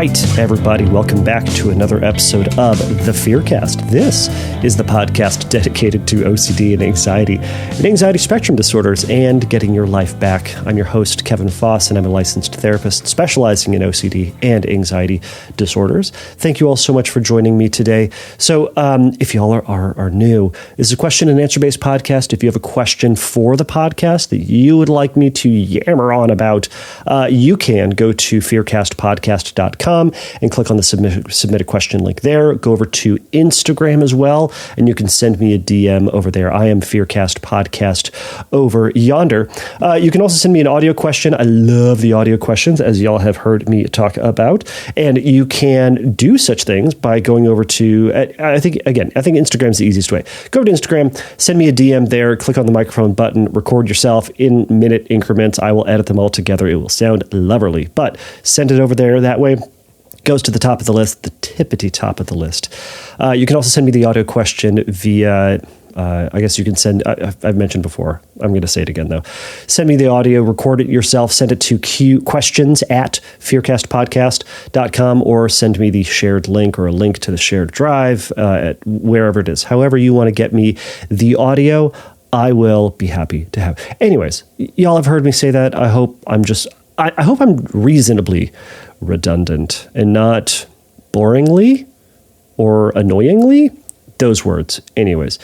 right, everybody, welcome back to another episode of The Fearcast. This is the podcast dedicated to OCD and anxiety spectrum disorders, and getting your life back. I'm your host, Kevin Foss, and I'm a licensed therapist specializing in OCD and anxiety disorders. Thank you all so much for joining me today. So if y'all are new, this is a question and answer based podcast. If you have a question for the podcast that you would like me to yammer on about, you can go to fearcastpodcast.com and click on the submit a question link there. Go over to Instagram as well, and you can send me a DM over there. I am Fearcast Podcast over yonder. You can also send me an audio question. I love the audio questions, as y'all have heard me talk about. And you can do such things by going over to, I think Instagram is the easiest way. Go over to Instagram, send me a DM there, click on the microphone button, record yourself in minute increments. I will edit them all together. It will sound lovely, but send it over there that way. Goes to the top of the list, the tippity top of the list. You can also send me the audio question via, I guess you can send, I've mentioned before, I'm going to say it again though. Send me the audio, record it yourself, send it to questions@fearcastpodcast.com, or send me the shared link or a link to the shared drive at wherever it is. However you want to get me the audio, I will be happy to have. Anyways, y'all have heard me say that. I hope I'm reasonably redundant and not boringly or annoyingly. Those words. Anyways,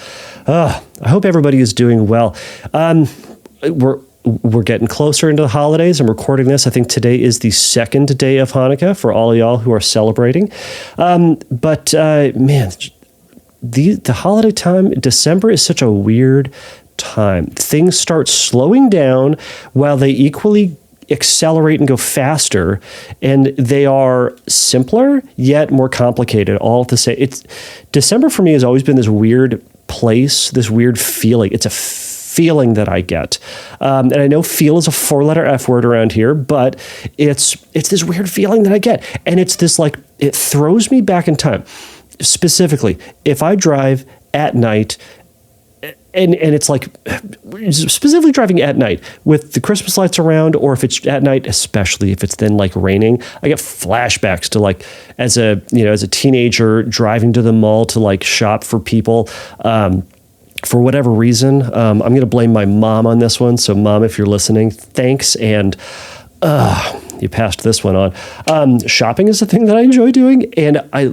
I hope everybody is doing well. We're getting closer into the holidays. I'm recording this. I think today is the second day of Hanukkah for all of y'all who are celebrating. Man, the holiday time, December is such a weird time. Things start slowing down while they equally accelerate and go faster, and they are simpler yet more complicated all at the same. December for me has always been this weird place, this weird feeling. It's a feeling that I get, and I know "feel" is a 4-letter F word around here, but it's this weird feeling that I get, and it's this like it throws me back in time. Specifically, if I drive at night. And it's like specifically driving at night with the Christmas lights around, or if it's at night, especially if it's then like raining, I get flashbacks to like as a teenager driving to the mall to like shop for people. For whatever reason, I'm going to blame my mom on this one. So Mom, if you're listening, thanks. And you passed this one on. Shopping is a thing that I enjoy doing, and I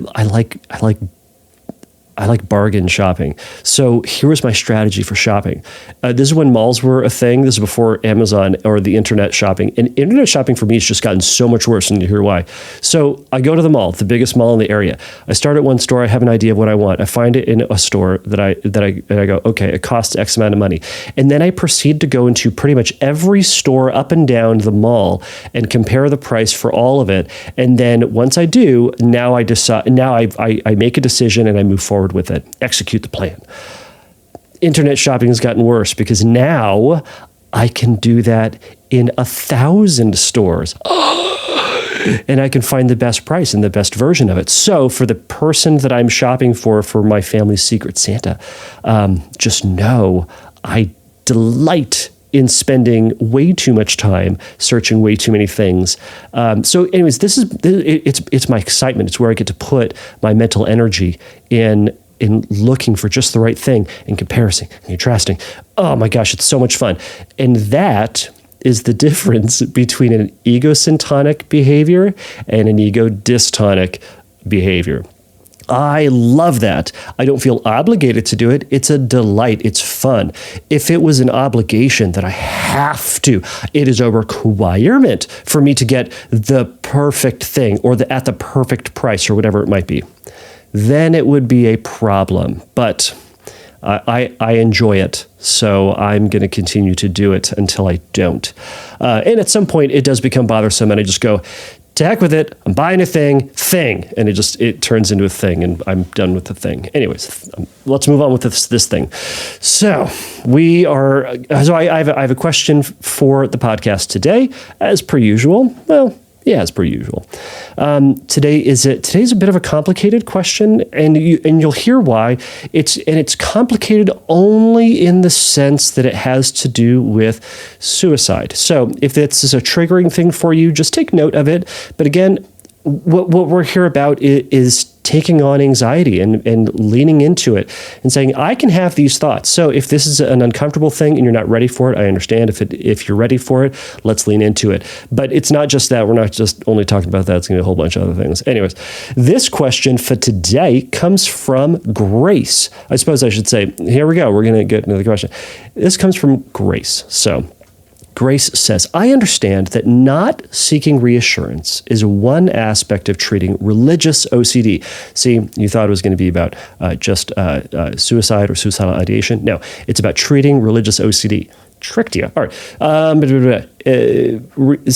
like bargain shopping. So here was my strategy for shopping. This is when malls were a thing. This is before Amazon or the internet shopping. And internet shopping for me has just gotten so much worse, and you hear why. So I go to the mall, the biggest mall in the area. I start at one store. I have an idea of what I want. I find it in a store that I go, okay, it costs X amount of money. And then I proceed to go into pretty much every store up and down the mall and compare the price for all of it. And then once I do, now I decide, now I make a decision and I move forward with it, execute the plan. Internet shopping has gotten worse because now I can do that in 1,000 stores. And I can find the best price and the best version of it. So for the person that I'm shopping for my family's Secret Santa, just know I delight in spending way too much time searching way too many things. So anyways, it's my excitement. It's where I get to put my mental energy in looking for just the right thing and comparing and contrasting. Oh my gosh, it's so much fun. And that is the difference between an egosyntonic behavior and an ego-dystonic behavior. I love that. I don't feel obligated to do it. It's a delight. It's fun. If it was an obligation that I have to, it is a requirement for me to get the perfect thing or at the perfect price or whatever it might be, then it would be a problem. But I enjoy it, so I'm going to continue to do it until I don't. And at some point, it does become bothersome, and I just go, to heck with it, I'm buying a thing, and it turns into a thing, and I'm done with the thing. Anyways, let's move on with this thing. So I have a question for the podcast today, as per usual. Well, yeah, as per usual. Today's a bit of a complicated question, and you'll hear why. It's complicated only in the sense that it has to do with suicide. So if this is a triggering thing for you, just take note of it. But again, what we're here about is taking on anxiety and leaning into it and saying, I can have these thoughts. So if this is an uncomfortable thing and you're not ready for it, I understand. If you're ready for it, let's lean into it. But it's not just that. We're not just only talking about that. It's going to be a whole bunch of other things. Anyways, this question for today comes from Grace. I suppose I should say, here we go. We're going to get into the question. This comes from Grace. So Grace says, I understand that not seeking reassurance is one aspect of treating religious OCD. See, you thought it was going to be about just suicide or suicidal ideation. No, it's about treating religious OCD. Tricked you. All right.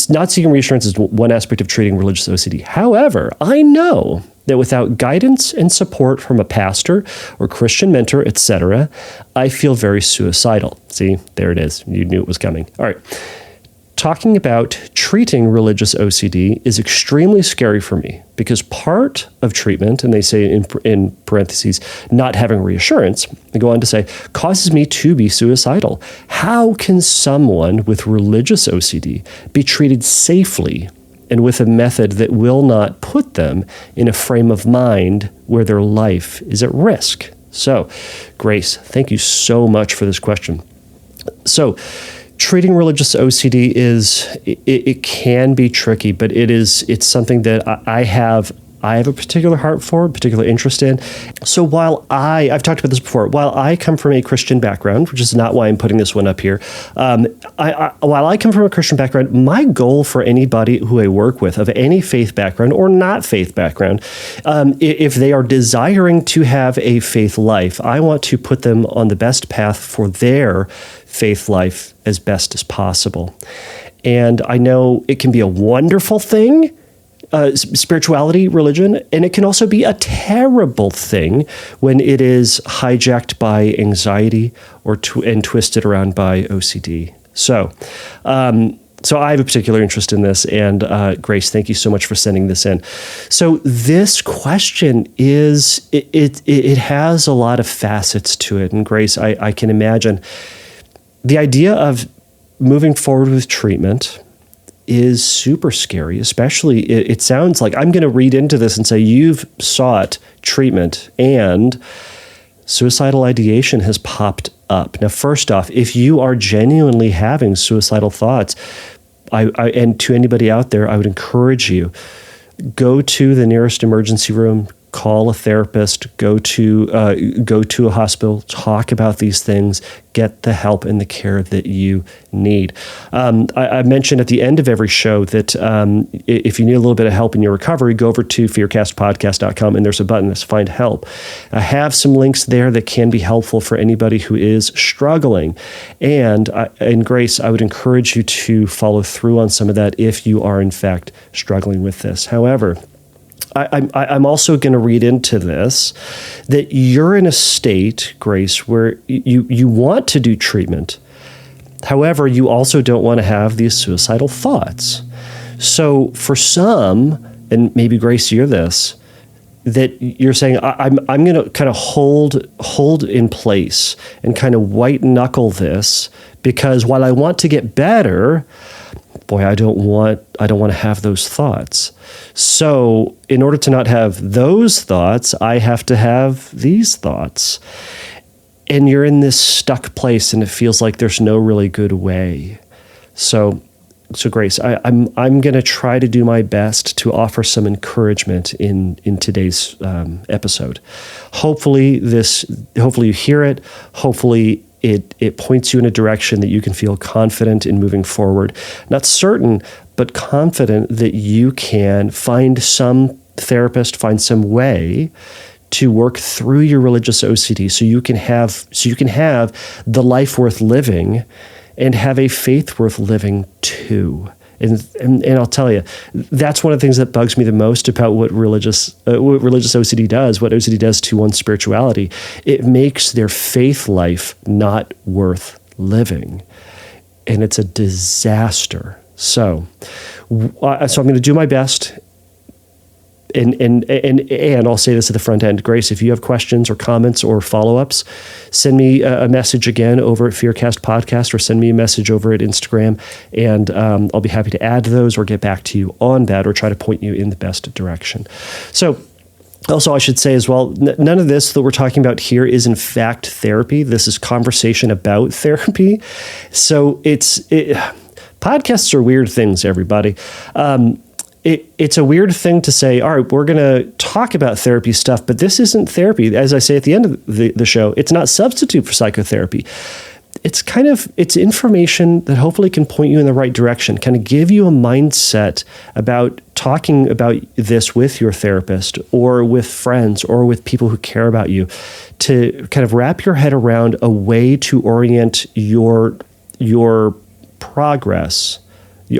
Not seeking reassurance is one aspect of treating religious OCD. However, I know that without guidance and support from a pastor or Christian mentor, etc., I feel very suicidal. See, there it is. You knew it was coming. All right. Talking about treating religious OCD is extremely scary for me because part of treatment, and they say in parentheses, not having reassurance, they go on to say, causes me to be suicidal. How can someone with religious OCD be treated safely and with a method that will not put them in a frame of mind where their life is at risk? So, Grace, thank you so much for this question. So, treating religious OCD it can be tricky, but it's something that I have a particular heart for, particular interest in. So while I've talked about this before, while I come from a Christian background, which is not why I'm putting this one up here, while I come from a Christian background, my goal for anybody who I work with of any faith background or not faith background, if they are desiring to have a faith life, I want to put them on the best path for their faith life as best as possible. And I know it can be a wonderful thing, spirituality, religion, and it can also be a terrible thing when it is hijacked by anxiety and twisted around by OCD. So I have a particular interest in this, and Grace, thank you so much for sending this in. So this question it has a lot of facets to it, and Grace, I can imagine the idea of moving forward with treatment is super scary, especially it sounds like I'm going to read into this and say you've sought treatment and suicidal ideation has popped up. Now, first off, if you are genuinely having suicidal thoughts, and to anybody out there, I would encourage you, go to the nearest emergency room, call a therapist, go to a hospital, talk about these things, get the help and the care that you need. I mentioned at the end of every show that if you need a little bit of help in your recovery, go over to fearcastpodcast.com and there's a button that's Find Help. I have some links there that can be helpful for anybody who is struggling. And Grace, I would encourage you to follow through on some of that if you are in fact struggling with this. However, I'm also going to read into this that you're in a state, Grace, where you want to do treatment. However, you also don't want to have these suicidal thoughts. So for some, and maybe Grace, you're this, that you're saying, I'm going to kind of hold in place and kind of white knuckle this because while I want to get better, boy, I don't want to have those thoughts. So in order to not have those thoughts, I have to have these thoughts. And you're in this stuck place and it feels like there's no really good way. So Grace, I'm going to try to do my best to offer some encouragement in today's episode. Hopefully you hear it. Hopefully it points you in a direction that you can feel confident in moving forward. Not certain, but confident that you can find some therapist, find some way to work through your religious OCD so you can have the life worth living and have a faith worth living too. And I'll tell you, that's one of the things that bugs me the most about what religious OCD does, what OCD does to one's spirituality. It makes their faith life not worth living. And it's a disaster. So I'm going to do my best And I'll say this at the front end, Grace, if you have questions or comments or follow-ups, send me a message again over at Fearcast Podcast, or send me a message over at Instagram, and I'll be happy to add those or get back to you on that, or try to point you in the best direction. So also, I should say as well, none of this that we're talking about here is in fact therapy. This is conversation about therapy. So podcasts are weird things, everybody. It's a weird thing to say, all right, we're going to talk about therapy stuff, but this isn't therapy. As I say at the end of the show, it's not a substitute for psychotherapy. It's information that hopefully can point you in the right direction, kind of give you a mindset about talking about this with your therapist or with friends or with people who care about you, to kind of wrap your head around a way to orient your progress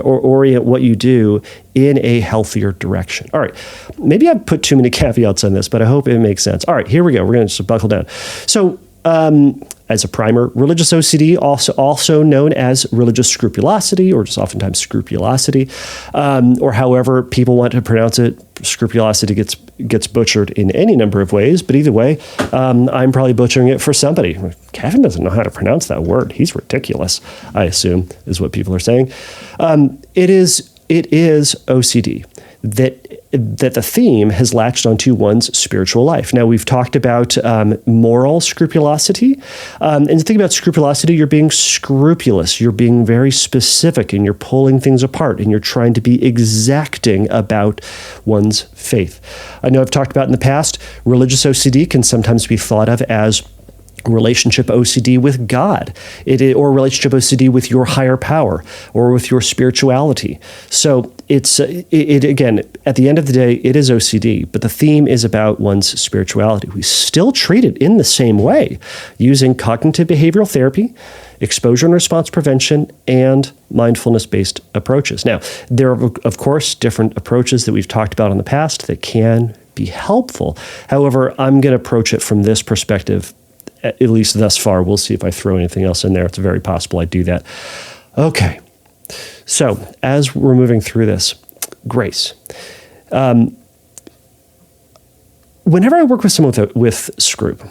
or orient what you do in a healthier direction. All right, maybe I've put too many caveats on this, but I hope it makes sense. All right, here we go. We're going to just buckle down. So, as a primer, religious OCD, also known as religious scrupulosity, or just oftentimes scrupulosity, or however people want to pronounce it. Scrupulosity gets butchered in any number of ways, but either way, I'm probably butchering it for somebody. Kevin doesn't know how to pronounce that word. He's ridiculous, I assume, is what people are saying. It is OCD that the theme has latched onto one's spiritual life. Now, we've talked about moral scrupulosity. And the thing about scrupulosity, you're being scrupulous. You're being very specific, and you're pulling things apart, and you're trying to be exacting about one's faith. I know I've talked about in the past, religious OCD can sometimes be thought of as relationship OCD with God, or relationship OCD with your higher power or with your spirituality. So it again, at the end of the day, it is OCD, but the theme is about one's spirituality. We still treat it in the same way, using cognitive behavioral therapy, exposure and response prevention, and mindfulness-based approaches. Now, there are, of course, different approaches that we've talked about in the past that can be helpful. However, I'm going to approach it from this perspective, at least thus far. We'll see if I throw anything else in there. It's very possible I do that. Okay. So as we're moving through this, Grace, whenever I work with someone with Scrup,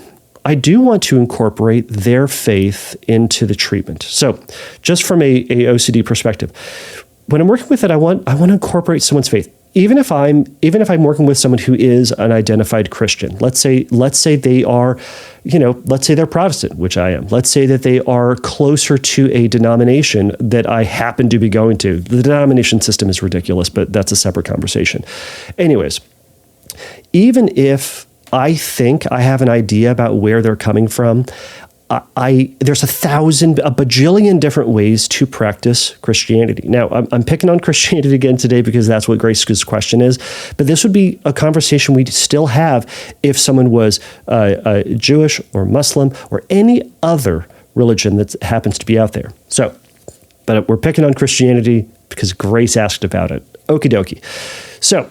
I do want to incorporate their faith into the treatment. So just from a OCD perspective, when I'm working with it, I want to incorporate someone's faith. Even if I'm working with someone who is an identified Christian, let's say they are, let's say they're Protestant, which I am. Let's say that they are closer to a denomination that I happen to be going to. The denomination system is ridiculous, but that's a separate conversation. Anyways, even if I think I have an idea about where they're coming from, there's a bajillion different ways to practice Christianity. Now, I'm picking on Christianity again today because that's what Grace's question is, but this would be a conversation we'd still have if someone was Jewish or Muslim or any other religion that happens to be out there. So, but we're picking on Christianity because Grace asked about it. Okie dokie. So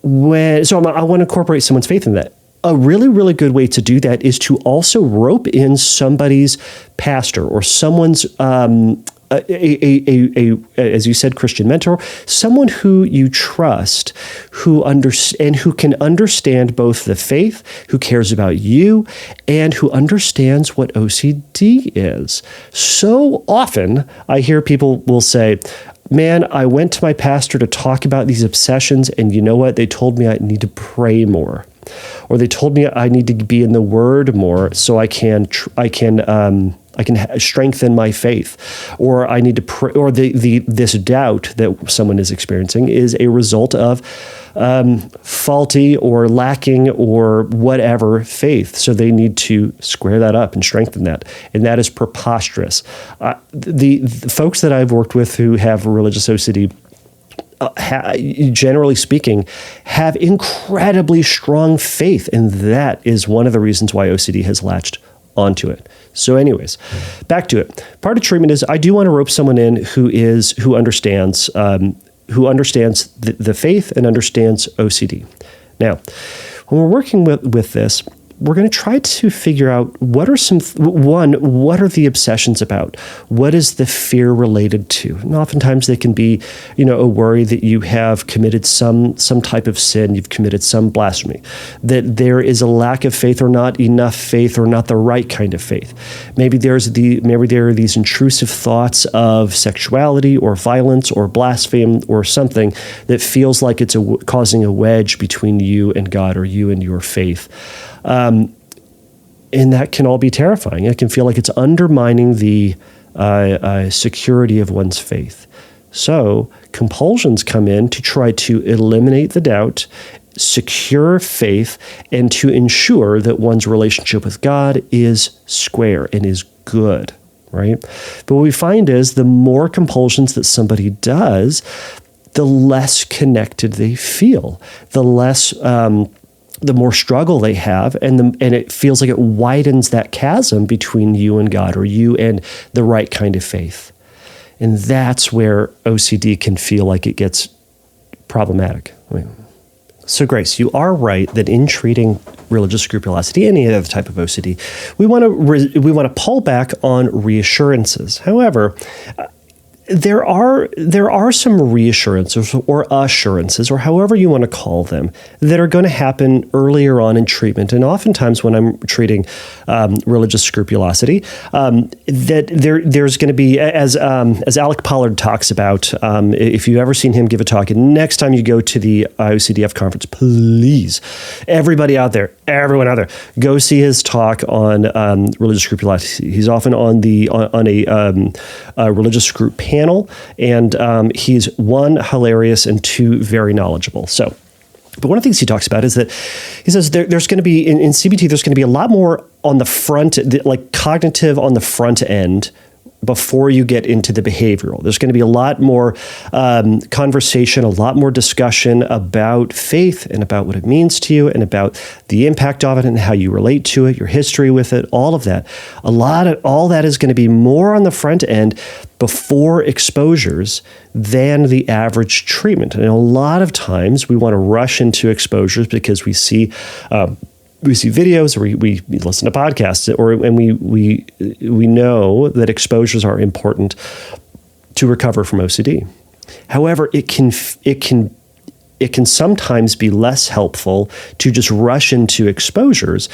I want to incorporate someone's faith in that. A really, really good way to do that is to also rope in somebody's pastor or someone's, as you said, Christian mentor, someone who you trust, who can understand both the faith, who cares about you, and who understands what OCD is. So often I hear people will say, man, I went to my pastor to talk about these obsessions, and you know what? They told me I need to pray more. Or they told me I need to be in the Word more so I can strengthen my faith. Or I need to pray, or this doubt that someone is experiencing is a result of faulty or lacking or whatever faith. So they need to square that up and strengthen that. And that is preposterous. The folks that I've worked with who have religious OCD, generally speaking, have incredibly strong faith, and that is one of the reasons why OCD has latched onto it. So anyways, back to it. Part of treatment is I do want to rope someone in who understands the faith and understands OCD. Now, when we're working with this, we're going to try to figure out what are the obsessions about? What is the fear related to? And oftentimes they can be, a worry that you have committed some type of sin, you've committed some blasphemy, that there is a lack of faith or not enough faith or not the right kind of faith. Maybe there are these intrusive thoughts of sexuality or violence or blasphemy or something that feels like it's causing a wedge between you and God or you and your faith. And that can all be terrifying. It can feel like it's undermining the security of one's faith. So compulsions come in to try to eliminate the doubt, secure faith, and to ensure that one's relationship with God is square and is good, right? But what we find is the more compulsions that somebody does, the less connected they feel, the more struggle they have, and it feels like it widens that chasm between you and God or you and the right kind of faith. And that's where OCD can feel like it gets problematic. So, Grace, you are right that in treating religious scrupulosity, any other type of OCD, we want to pull back on reassurances. However, there are some reassurances or assurances, or however you want to call them, that are going to happen earlier on in treatment. And oftentimes when I'm treating religious scrupulosity, that there's going to be, as Alec Pollard talks about, if you've ever seen him give a talk, and next time you go to the IOCDF conference, please, everyone out there, go see his talk on religious scrupulosity. He's often on a religious scrup panel, and he's one, hilarious, and two, very knowledgeable. So, but one of the things he talks about is that he says there's going to be, in CBT, there's going to be a lot more on the front, like cognitive on the front end, before you get into the behavioral. There's going to be a lot more conversation, a lot more discussion about faith and about what it means to you and about the impact of it and how you relate to it, your history with it, all of that. All that is going to be more on the front end before exposures than the average treatment. And a lot of times we want to rush into exposures because we see videos, or we listen to podcasts, and we know that exposures are important to recover from OCD. However, it can sometimes be less helpful to just rush into exposures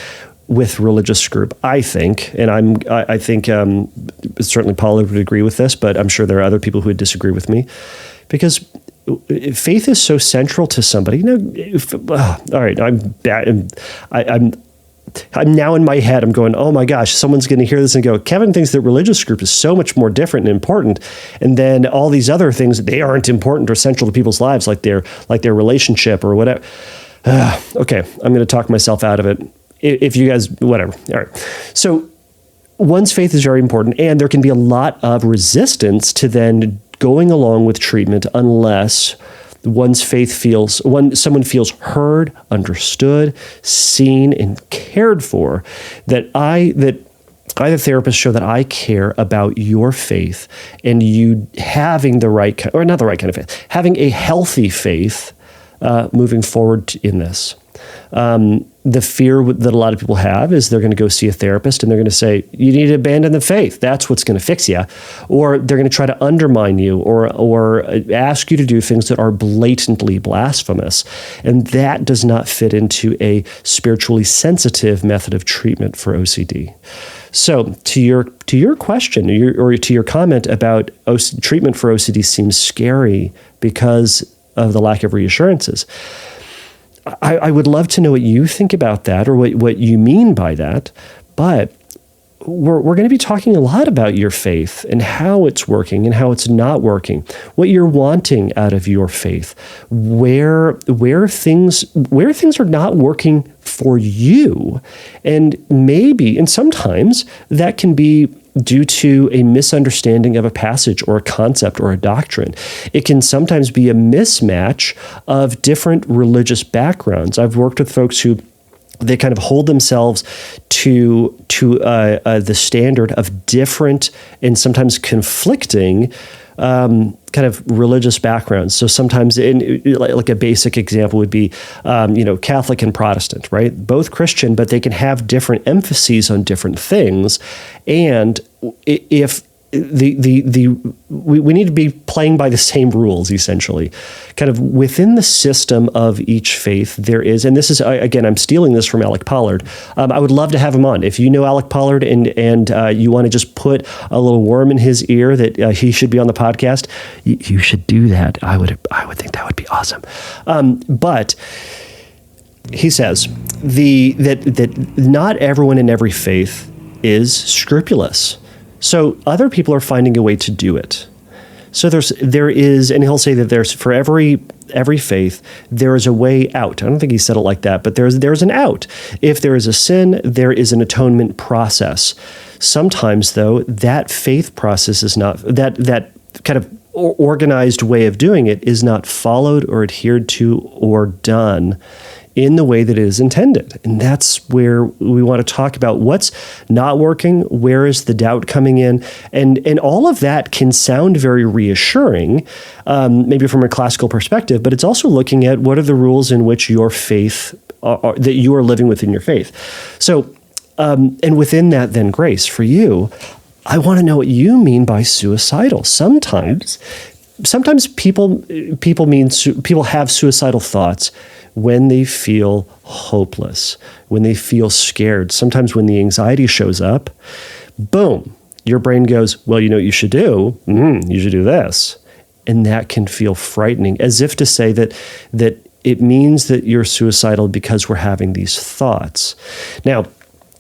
with religious scrup, I think, and I think certainly Paula would agree with this, but I'm sure there are other people who would disagree with me, because faith is so central to somebody. All right, I'm now in my head, I'm going, oh my gosh, someone's going to hear this and go, Kevin thinks that religious scrup is so much more different and important, and then all these other things, they aren't important or central to people's lives, like their relationship or whatever. Okay, I'm going to talk myself out of it. If you guys, whatever. All right. So one's faith is very important, and there can be a lot of resistance to then going along with treatment unless one's faith someone feels heard, understood, seen, and cared for, that I, the therapist, show that I care about your faith and you having the right kind, or not the right kind of faith, having a healthy faith moving forward in this. The fear that a lot of people have is they're going to go see a therapist and they're going to say, you need to abandon the faith. That's what's going to fix you. Or they're going to try to undermine you or ask you to do things that are blatantly blasphemous. And that does not fit into a spiritually sensitive method of treatment for OCD. So to your question or to your comment about treatment for OCD seems scary because of the lack of reassurances. I would love to know what you think about that or what you mean by that, but we're going to be talking a lot about your faith and how it's working and how it's not working, what you're wanting out of your faith, where things are not working for you, and sometimes that can be due to a misunderstanding of a passage or a concept or a doctrine. It can sometimes be a mismatch of different religious backgrounds. I've worked with folks who they kind of hold themselves to the standard of different and sometimes conflicting kind of religious backgrounds. So sometimes, like a basic example would be, Catholic and Protestant, right? Both Christian, but they can have different emphases on different things. And if we need to be playing by the same rules, essentially. Kind of within the system of each faith, there is, and this is, again, I'm stealing this from Alec Pollard. I would love to have him on. If you know Alec Pollard and you want to just put a little worm in his ear that he should be on the podcast, you should do that. I would think that would be awesome. But he says that not everyone in every faith is scrupulous. So other people are finding a way to do it. So there is, and he'll say that there's, for every faith, there is a way out. I don't think he said it like that, but there's an out. If there is a sin, there is an atonement process. Sometimes, though, that faith process is not, that kind of organized way of doing it is not followed or adhered to or done in the way that it is intended. And that's where we want to talk about what's not working, where is the doubt coming in, and all of that can sound very reassuring, maybe from a classical perspective, but it's also looking at what are the rules in which your faith, that you are living within your faith. So, and within that then, Grace, for you, I want to know what you mean by suicidal. Sometimes people have suicidal thoughts when they feel hopeless, when they feel scared. Sometimes when the anxiety shows up, boom, your brain goes, well, you know what you should do? You should do this. And that can feel frightening, as if to say that it means that you're suicidal because we're having these thoughts. Now,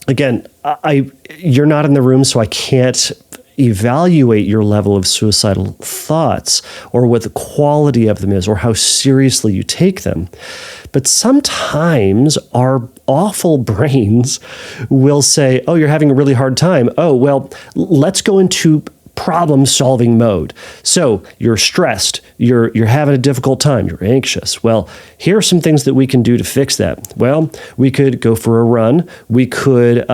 again, you're not in the room, so I can't evaluate your level of suicidal thoughts or what the quality of them is or how seriously you take them. But sometimes our awful brains will say, oh, you're having a really hard time. Oh, well, let's go into problem-solving mode. So you're stressed, you're having a difficult time, you're anxious. Well, here are some things that we can do to fix that. Well, we could go for a run. We could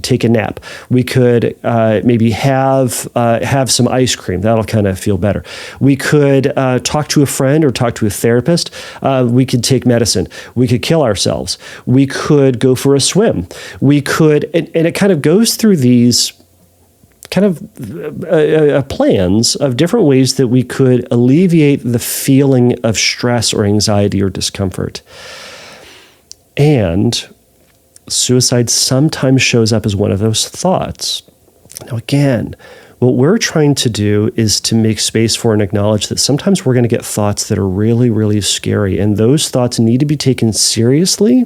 take a nap. We could maybe have some ice cream. That'll kind of feel better. We could talk to a friend or talk to a therapist. We could take medicine. We could kill ourselves. We could go for a swim. We could, and it kind of goes through these kind of plans of different ways that we could alleviate the feeling of stress or anxiety or discomfort. And suicide sometimes shows up as one of those thoughts. Now, again, what we're trying to do is to make space for and acknowledge that sometimes we're going to get thoughts that are really, really scary, and those thoughts need to be taken seriously.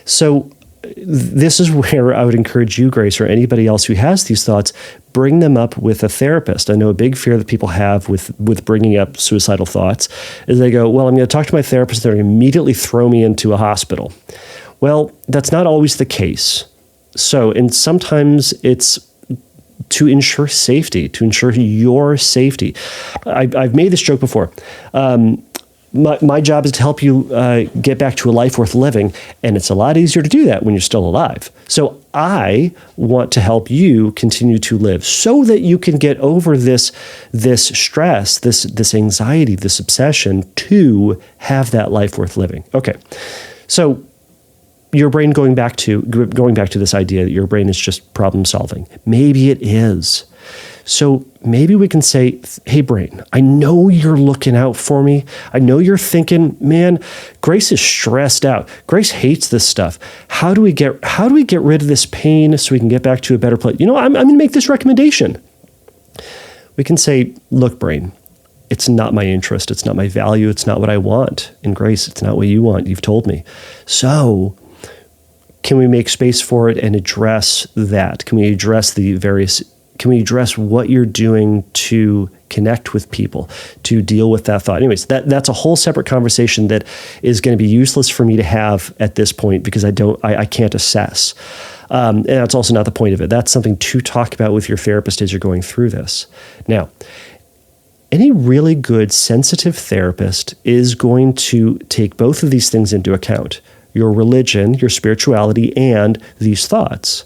So this is where I would encourage you, Grace, or anybody else who has these thoughts, bring them up with a therapist. I know a big fear that people have with bringing up suicidal thoughts is they go, well, I'm going to talk to my therapist. They're going to immediately throw me into a hospital. Well, that's not always the case. So, and sometimes it's to ensure safety, to ensure your safety. I've made this joke before. My job is to help you get back to a life worth living, and it's a lot easier to do that when you're still alive. So I want to help you continue to live so that you can get over this stress, this anxiety, this obsession to have that life worth living. Okay, so your brain going back to this idea that your brain is just problem solving. Maybe it is. So maybe we can say, hey, brain, I know you're looking out for me. I know you're thinking, man, Grace is stressed out. Grace hates this stuff. How do we get rid of this pain so we can get back to a better place? You know, I'm going to make this recommendation. We can say, look, brain, it's not my interest. It's not my value. It's not what I want. And Grace, it's not what you want. You've told me. So can we make space for it and address that? Can we address what you're doing to connect with people, to deal with that thought? Anyways, that's a whole separate conversation that is going to be useless for me to have at this point because I can't assess. And that's also not the point of it. That's something to talk about with your therapist as you're going through this. Now, any really good, sensitive therapist is going to take both of these things into account: your religion, your spirituality, and these thoughts.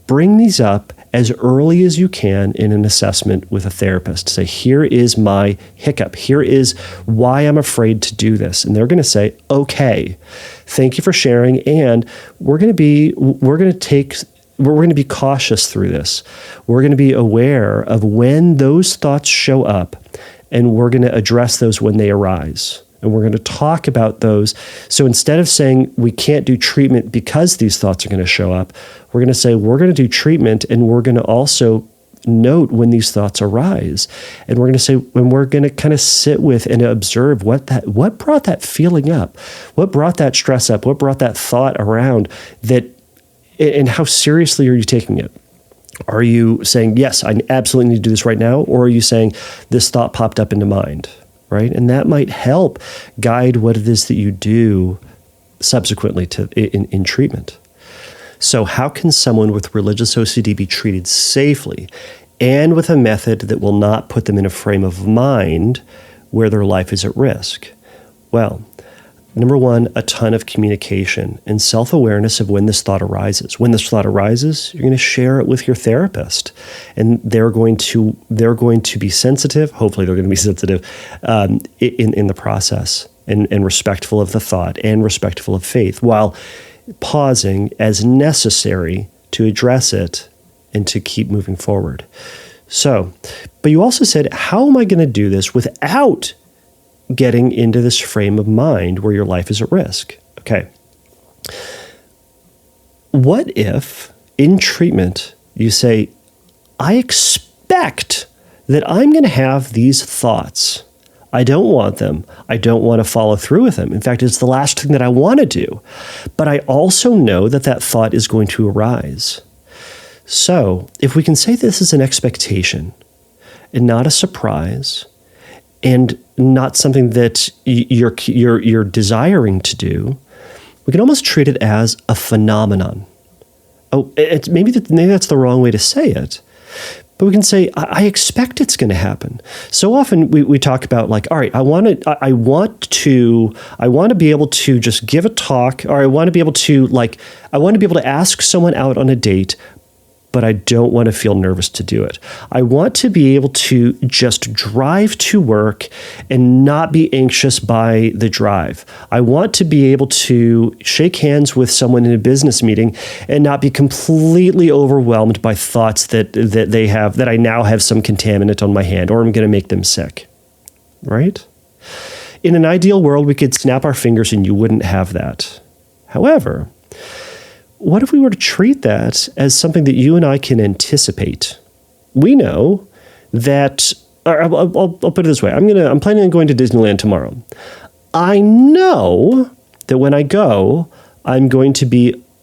Bring these up as early as you can in an assessment with a therapist. Say, here is my hiccup. Here is why I'm afraid to do this. And they're going to say, okay, thank you for sharing. And we're going to be cautious through this. We're going to be aware of when those thoughts show up, and we're going to address those when they arise. And we're going to talk about those. So instead of saying we can't do treatment because these thoughts are going to show up, we're going to say we're going to do treatment, and we're going to also note when these thoughts arise. And we're going to say, when we're going to kind of sit with and observe what brought that feeling up, what brought that stress up, what brought that thought around, that, and how seriously are you taking it? Are you saying, yes, I absolutely need to do this right now? Or are you saying, this thought popped up into mind, right? And that might help guide what it is that you do subsequently in treatment. So how can someone with religious OCD be treated safely and with a method that will not put them in a frame of mind where their life is at risk? Well, number one, a ton of communication and self-awareness of when this thought arises. When this thought arises, you're going to share it with your therapist, and they're going to be sensitive. Hopefully, they're going to be sensitive in the process, and respectful of the thought and respectful of faith, while pausing as necessary to address it and to keep moving forward. So, but you also said, how am I going to do this without getting into this frame of mind where your life is at risk? Okay. What if in treatment you say, I expect that I'm going to have these thoughts. I don't want them. I don't want to follow through with them. In fact, it's the last thing that I want to do. But I also know that that thought is going to arise. So if we can say this is an expectation and not a surprise, and not something that you're desiring to do, we can almost treat it as a phenomenon. Oh, maybe that's the wrong way to say it, but we can say, I expect it's going to happen. So often we talk about, like, all right, I want to be able to just give a talk, or I want to be able to ask someone out on a date, but I don't want to feel nervous to do it. I want to be able to just drive to work and not be anxious by the drive. I want to be able to shake hands with someone in a business meeting and not be completely overwhelmed by thoughts that I now have some contaminant on my hand, or I'm going to make them sick, right? In an ideal world, we could snap our fingers and you wouldn't have that. However, what if we were to treat that as something that you and I can anticipate? We know that, I'll put it this way. I'm planning on going to Disneyland tomorrow. I know that when I go, I'm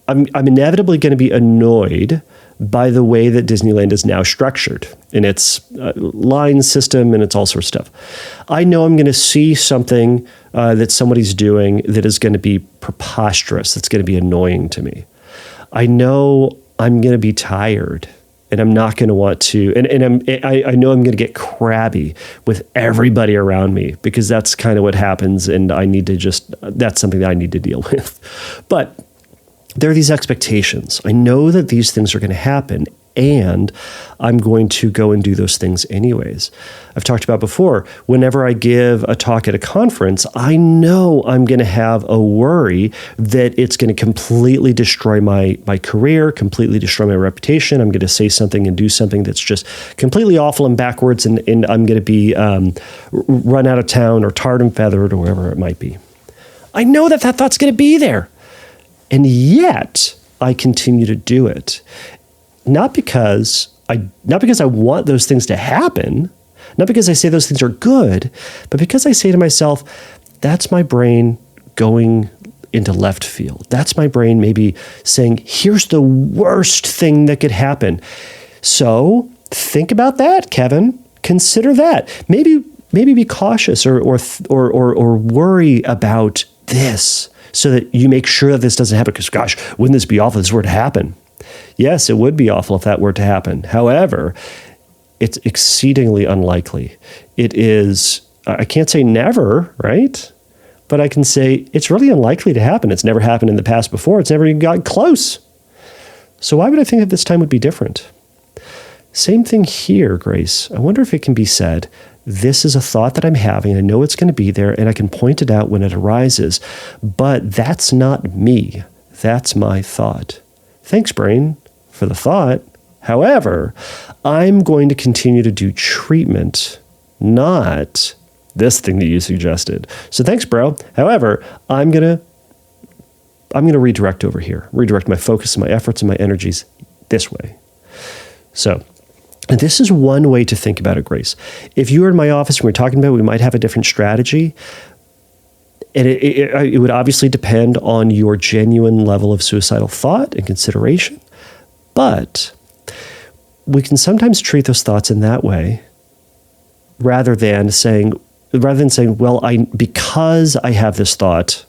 inevitably going to be annoyed by the way that Disneyland is now structured in its line system and its all sorts of stuff. I know I'm going to see something that somebody's doing that is going to be preposterous, that's going to be annoying to me. I know I'm going to be tired, and I'm not going to want to, I know I'm going to get crabby with everybody around me, because that's kind of what happens, and that's something that I need to deal with. But there are these expectations. I know that these things are going to happen, and I'm going to go and do those things anyways. I've talked about before, whenever I give a talk at a conference, I know I'm going to have a worry that it's going to completely destroy my career, completely destroy my reputation. I'm going to say something and do something that's just completely awful and backwards, and I'm going to be run out of town or tarred and feathered or wherever it might be. I know that thought's going to be there. And yet I continue to do it. Not because I want those things to happen, not because I say those things are good, but because I say to myself, that's my brain going into left field. That's my brain maybe saying, here's the worst thing that could happen. So think about that, Kevin. Consider that. Maybe be cautious or worry about this, so that you make sure that this doesn't happen. Because, gosh, wouldn't this be awful if this were to happen? Yes, it would be awful if that were to happen. However, it's exceedingly unlikely. It is, I can't say never, right? But I can say it's really unlikely to happen. It's never happened in the past before. It's never even gotten close. So why would I think that this time would be different? Same thing here, Grace. I wonder if it can be said, this is a thought that I'm having. I know it's going to be there, and I can point it out when it arises. But that's not me. That's my thought. Thanks, brain, for the thought. However, I'm going to continue to do treatment, not this thing that you suggested. So thanks, bro. However, I'm going to redirect over here, redirect my focus and my efforts and my energies this way. So, and this is one way to think about it, Grace. If you were in my office and we were talking about it, we might have a different strategy. And it would obviously depend on your genuine level of suicidal thought and consideration. But we can sometimes treat those thoughts in that way rather than saying, well, because I have this thought,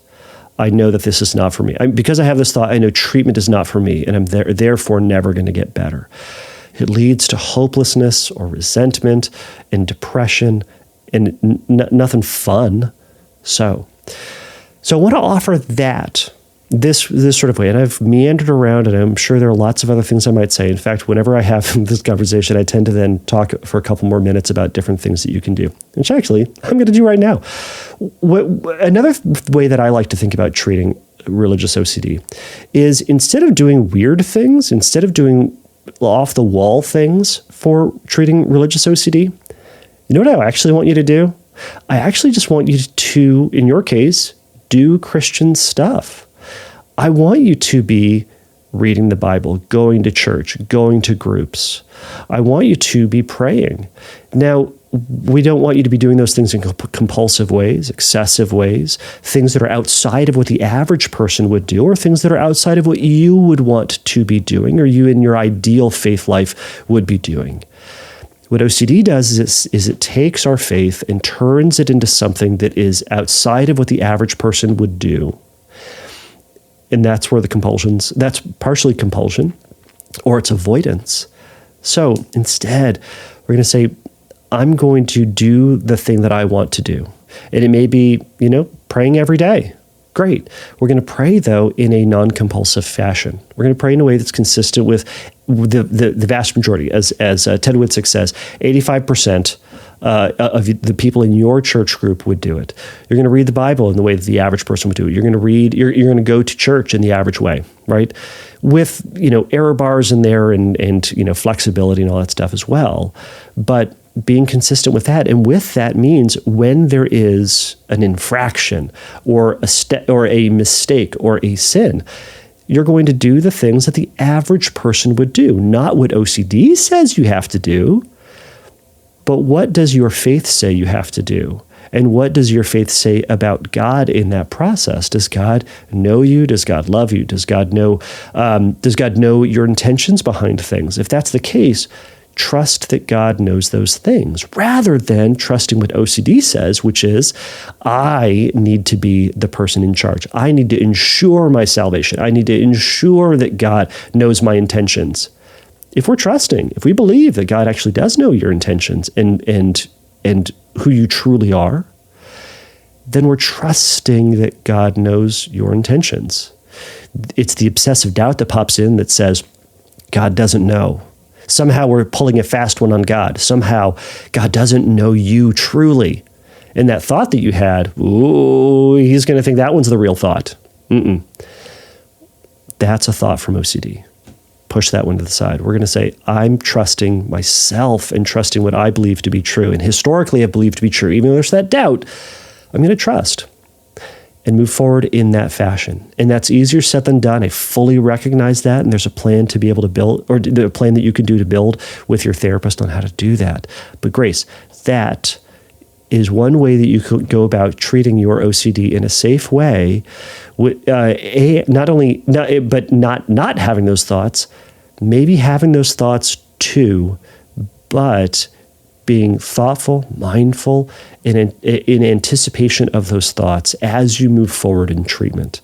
I know that this is not for me. Because I have this thought, I know treatment is not for me, and I'm therefore never going to get better. It leads to hopelessness or resentment and depression and nothing fun. So I want to offer this sort of way. And I've meandered around, and I'm sure there are lots of other things I might say. In fact, whenever I have this conversation, I tend to then talk for a couple more minutes about different things that you can do, which actually I'm going to do right now. Another way that I like to think about treating religious OCD is instead of doing weird things, instead of doing off-the-wall things for treating religious OCD, you know what I actually want you to do? I actually just want you to, in your case, do Christian stuff. I want you to be reading the Bible, going to church, going to groups. I want you to be praying. Now, we don't want you to be doing those things in compulsive ways, excessive ways, things that are outside of what the average person would do, or things that are outside of what you would want to be doing, or you in your ideal faith life would be doing. What OCD does is it takes our faith and turns it into something that is outside of what the average person would do. And that's where that's partially compulsion, or it's avoidance. So instead, we're going to say, I'm going to do the thing that I want to do. And it may be, praying every day. Great. We're going to pray, though, in a non-compulsive fashion. We're going to pray in a way that's consistent with the vast majority. As Ted Witzig says, 85% of the people in your church group would do it. You're going to read the Bible in the way that the average person would do it. You're going to go to church in the average way, right? With, error bars in there and flexibility and all that stuff as well. But being consistent with that, and with that means when there is an infraction or a mistake or a sin, you're going to do the things that the average person would do, not what OCD says you have to do, but what does your faith say you have to do? And what does your faith say about God in that process? Does God know you? Does God love you? Does God know your intentions behind things? If that's the case, trust that God knows those things, rather than trusting what OCD says, which is, I need to be the person in charge. I need to ensure my salvation. I need to ensure that God knows my intentions. If we're trusting, if we believe that God actually does know your intentions and who you truly are, then we're trusting that God knows your intentions. It's the obsessive doubt that pops in that says, God doesn't know. Somehow we're pulling a fast one on God. Somehow God doesn't know you truly. And that thought that you had, he's going to think that one's the real thought. That's a thought from OCD. Push that one to the side. We're going to say, I'm trusting myself and trusting what I believe to be true. And historically, I believe to be true. Even though there's that doubt, I'm going to trust and move forward in that fashion. And that's easier said than done. I fully recognize that. And there's a plan to be able to build, or a plan that you can do to build with your therapist on how to do that. But Grace, that is one way that you could go about treating your OCD in a safe way, not having those thoughts, maybe having those thoughts too, but being thoughtful, mindful, and in anticipation of those thoughts as you move forward in treatment.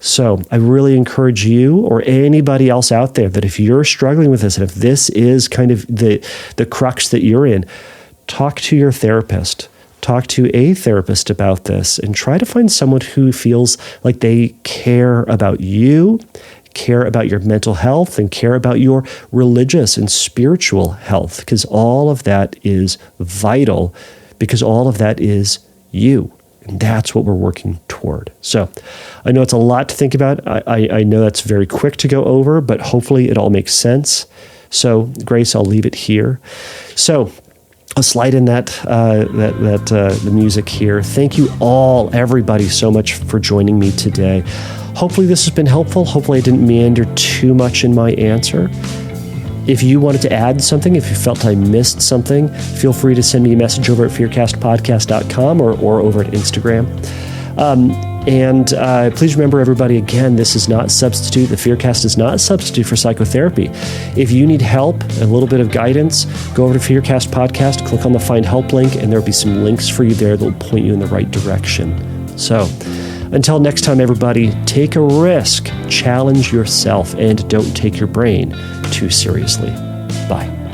So I really encourage you or anybody else out there that if you're struggling with this, and if this is kind of the crux that you're in, talk to your therapist. Talk to a therapist about this and try to find someone who feels like they care about you, care about your mental health and care about your religious and spiritual health, because all of that is vital, because all of that is you. And that's what we're working toward. So I know it's a lot to think about. I know that's very quick to go over, but hopefully it all makes sense. So Grace, I'll leave it here. So I'll slide in the music here. Thank you all, everybody, so much for joining me today. Hopefully this has been helpful. Hopefully I didn't meander too much in my answer. If you wanted to add something, if you felt I missed something, feel free to send me a message over at fearcastpodcast.com or over at Instagram. And please remember, everybody, again, this is not a substitute. The Fearcast is not a substitute for psychotherapy. If you need help, a little bit of guidance, go over to Fearcast Podcast, click on the Find Help link, and there'll be some links for you there that will point you in the right direction. So until next time, everybody, take a risk, challenge yourself, and don't take your brain too seriously. Bye.